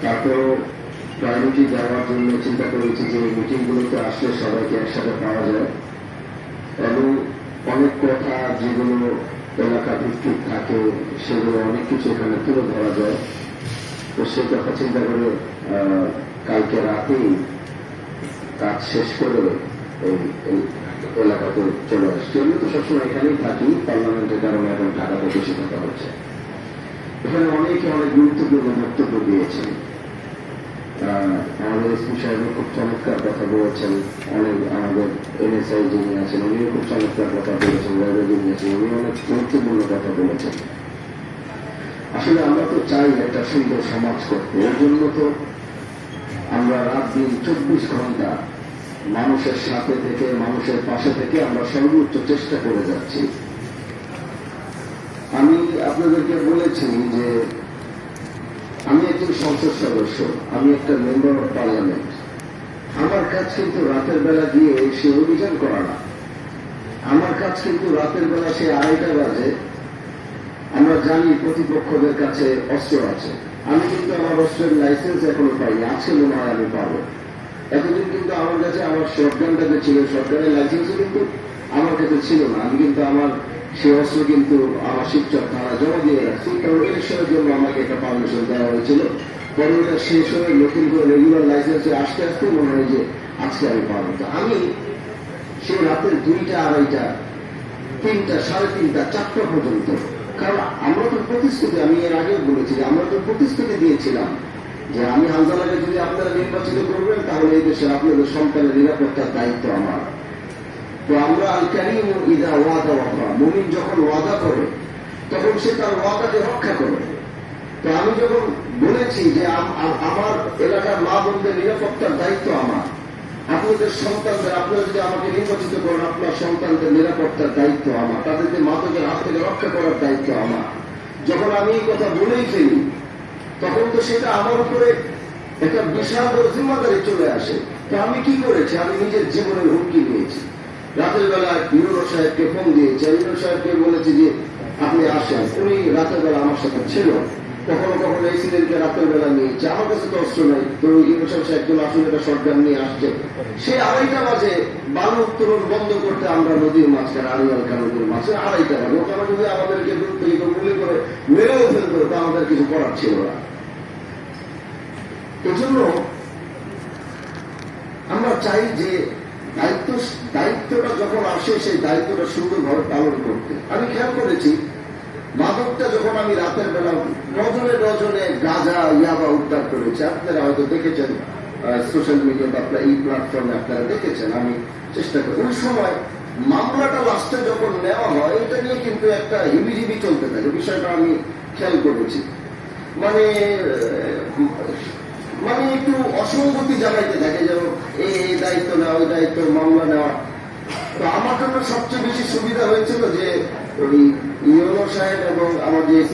তারপরও প্রায়োরিটি দেওয়ার জন্য চিন্তা করেছি যে মিটিংগুলোতে আসলে সবাইকে একসাথে পাওয়া যায় এবং অনেক কথা যেগুলো এলাকা ভিত্তিক থাকে সেগুলো অনেক কিছু এখানে তুলে ধরা যায়। তো সে কথা চিন্তা করে কালকে রাতেই কাজ শেষ করে এই এলাকাতে চলে আসছি। আমি তো সবসময় এখানেই থাকি, পার্লামেন্টের কারণে এখন ঢাকাতে বেশি থাকা হচ্ছে। এখানে অনেকে অনেক গুরুত্বপূর্ণ বক্তব্য দিয়েছেন। আমাদের এসপি সাহেব খুব চমৎকার কথা বলেছেন, অনেক আমাদের এনএসআই যিনি আছেন উনিও খুব চমৎকার কথা বলেছেন, যিনি আছেন উনি অনেক গুরুত্বপূর্ণ কথা বলেছেন। আসলে আমরা তো চাই একটা সুন্দর সমাজ করতে, এর জন্য তো আমরা রাত দিন 24 ঘন্টা মানুষের সাথে থেকে মানুষের পাশে থেকে আমরা সর্বোচ্চ চেষ্টা করে যাচ্ছি। আমি আপনাদেরকে বলেছি যে আমি একজন সংসদ সদস্য, আমি একটা মেম্বার অফ পার্লামেন্ট। আমার কাজ কিন্তু রাতের বেলা গিয়ে সে অভিযান করা না। আমার কাজ কিন্তু রাতের বেলা সে 2:30 বাজে আমরা জানি প্রতিপক্ষদের কাছে অস্ত্র আছে, আমি কিন্তু আমার অস্ত্রের লাইসেন্স এখনো পাইনি, আজকে মনে হয় আমি পাবো। এতদিন কিন্তু আমার কাছে আমার শর্টগানটা যে ছিল, শর্টগানের লাইসেন্সও কিন্তু আমার কাছে ছিল না। আমি কিন্তু আমার সে অস্ত্র কিন্তু আমার শিবচর থানা জমা দিয়ে রাখছি, কারণ ইলেকশনের জন্য আমাকে একটা পারমিশন দেওয়া হয়েছিল। পরে ওটা শেষ হয়ে নতুন করে রেগুলার লাইসেন্সে আসতে আসতে মনে হয় যে আজকে আমি পাবো। তো আমি সে রাতের 2টা, 2:30, 3টা, 3:30, 4টা পর্যন্ত, কারণ আমরা তো প্রতিশ্রুতি, আমি এর আগেও বলেছি যে আমরা তো প্রতিশ্রুতি দিয়েছিলাম যে আমি হানজালাকে যদি আপনারা নির্বাচিত করবেন তাহলে এই দেশে আপনাদের সন্তানের নিরাপত্তার দায়িত্ব আমার। তো আমরা আল কারীম ইযা ওয়াদা ওয়াফা, মুমিন যখন ওয়াদা করে তখন সে তার ওয়াদাকে রক্ষা করে। তো আমি যখন বলেছি যে আমার এলাকার মা বোনদের নিরাপত্তার দায়িত্ব আমার, আপনাদের সন্তানদের, আপনারা যদি আমাকে নির্বাচিত করেন আপনার সন্তানদের নিরাপত্তার দায়িত্ব আমার, তাদেরকে মাদকের হাত থেকে রক্ষা করার দায়িত্ব আমার, যখন আমি এই কথা বলেই ফেলি তখন তো সেটা আমার উপরে একটা বিশাল বড় জিম্মাদারি চলে আসে। তো আমি কি করেছি, আমি নিজের জীবনের হুমকি নিয়েছি। রাতের বেলা ইউনো সাহেবকে ফোন দিয়েছি, ইউনো সাহেবকে বলেছি যে আপনি আসেন। উনি রাতের বেলা আমার সাথে ছিল, কখনো কখনো এই সিলেন্টকে রাতের বেলা নিয়েছে। আমার কাছে তো অস্ত্র নাই, তো ইউনো সাহেব একজন আসলে একটা শর্টগান নিয়ে আসছে। সে 2:30 বাজে বালু উত্তোলন বন্ধ করতে আমরা নদীর মাঝখানে, আড়িয়ালকা নদীর মাঝে 2:30 বাজে, ওখানে যদি আমাদেরকে গুরুত্ব গুলি করে মেরেও ফেলতো তো আমাদের কিছু করার ছিল না। এজন্য আমরা চাই যে দায়িত্বটা যখন আসে সেই দায়িত্বটা সুন্দরভাবে পালন করতে। আমি খেয়াল করেছি মাদকটা যখন আমি রাতের বেলা ডজনে ডজনে গাঁজা ইয়াবা উদ্ধার করেছি, আপনারা হয়তো দেখেছেন সোশ্যাল মিডিয়াতে, আপনার এই প্ল্যাটফর্মে আপনারা দেখেছেন। আমি চেষ্টা করি ওই সময় মামলাটা লাস্টে যখন নেওয়া হয় এটা নিয়ে কিন্তু একটা হিবিজিবি চলতে থাকে, বিষয়টা আমি খেয়াল করেছি। মানে একটু অসঙ্গতি জানাইতে থাকে, যেন এই দায়িত্ব নেওয়া, ওই দায়িত্ব, মামলা নেওয়া। তো আমার জন্য সবচেয়ে বেশি সুবিধা হয়েছিল যে ওই ইউনো সাহেব এবং আমার যে